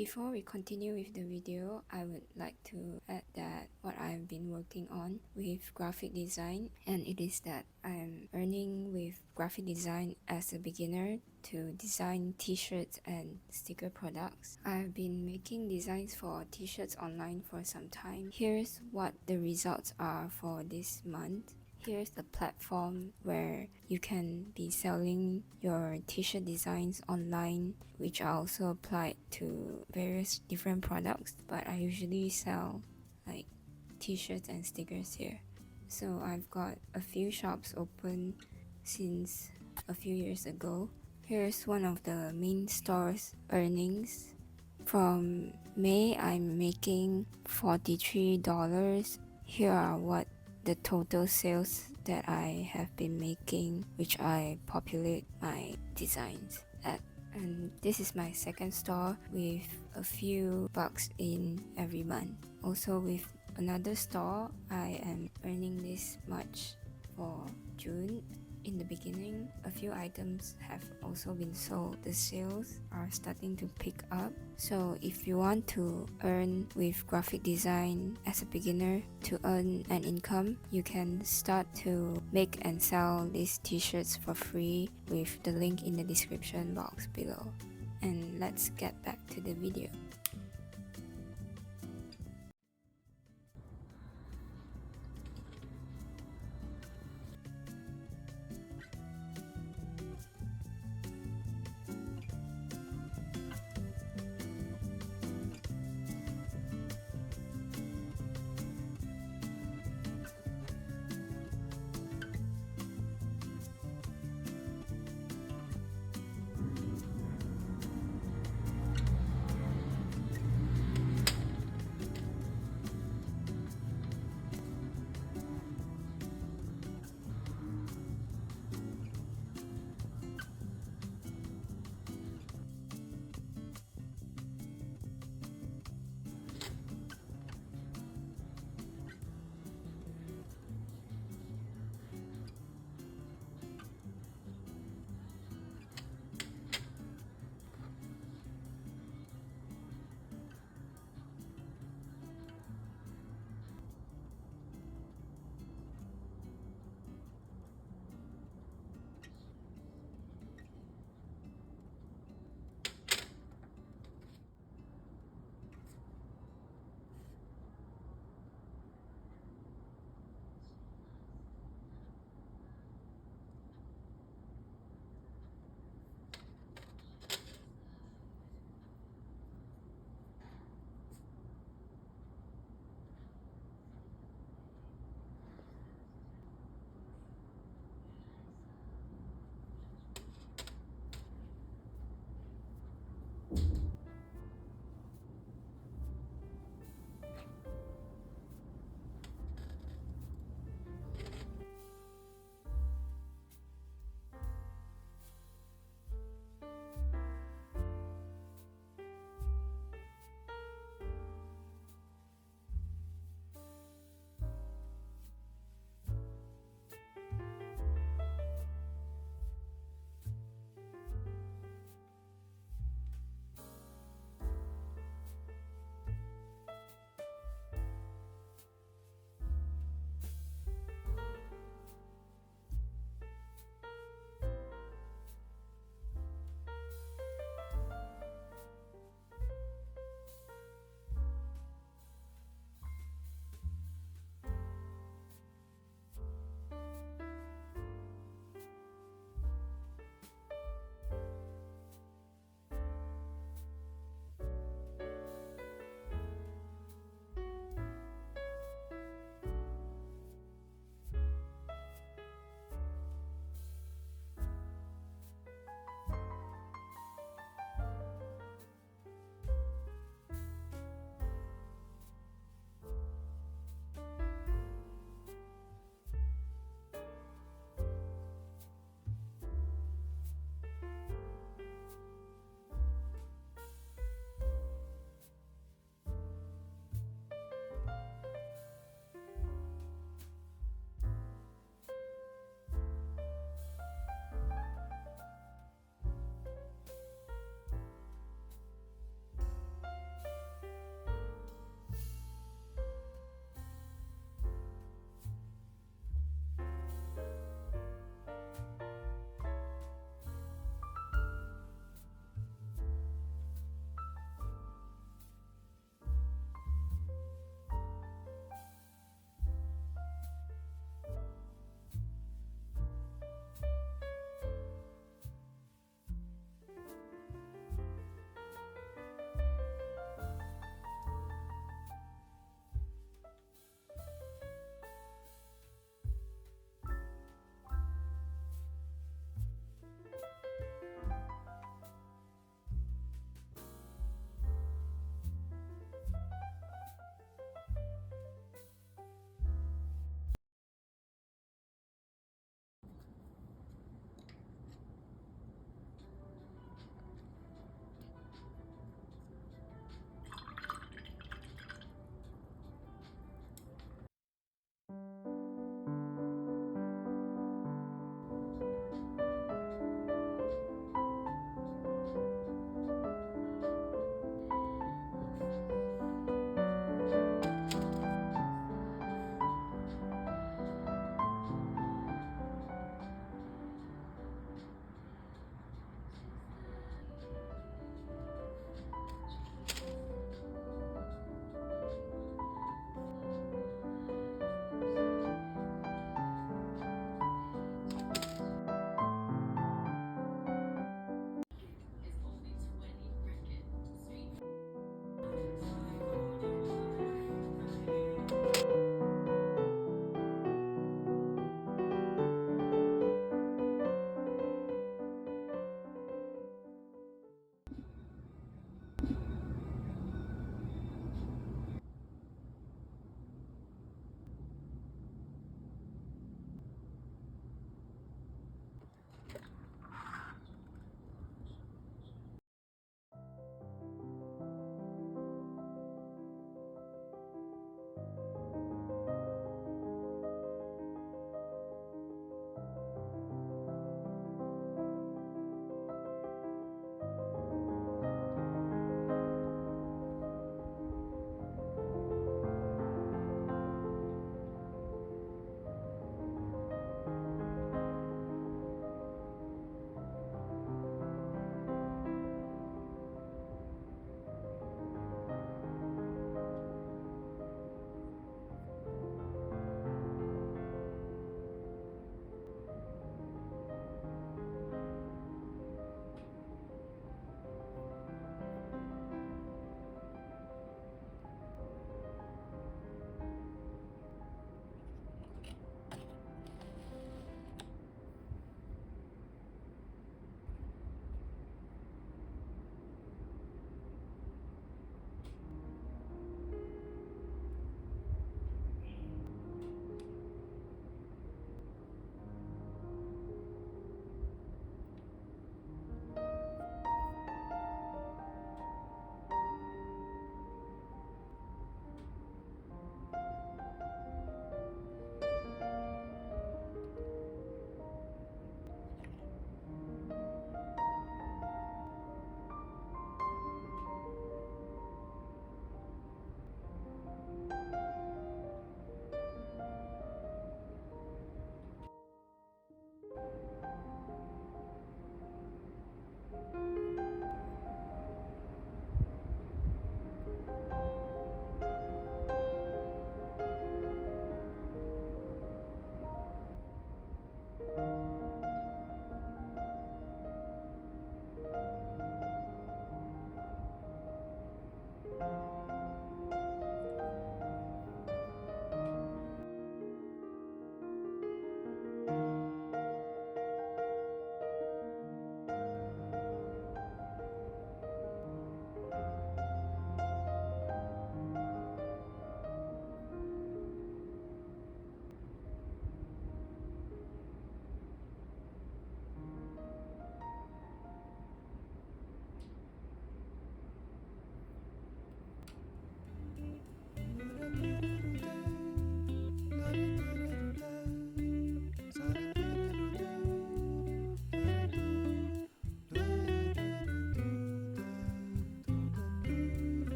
Before we continue with the video, I would like to add that what I've been working on with graphic design, and it is that I'm earning with graphic design as a beginner to design t-shirts and sticker products. I've been making designs for t-shirts online for some time. Here's what the results are for this month. Here's the platform where you can be selling your t-shirt designs online, which are also applied to various different products, but I usually sell like t-shirts and stickers here. So I've got a few shops open since a few years ago. Here's one of the main store's earnings. From May, I'm making $43. Here are what the total sales that I have been making, which I populate my designs at. And this is my second store with a few bucks in every month. Also with another store, I am earning this much for June. In the beginning, a few items have also been sold. The sales are starting to pick up. So if you want to earn with graphic design as a beginner to earn an income, you can start to make and sell these t-shirts for free with the link in the description box below. And let's get back to the video.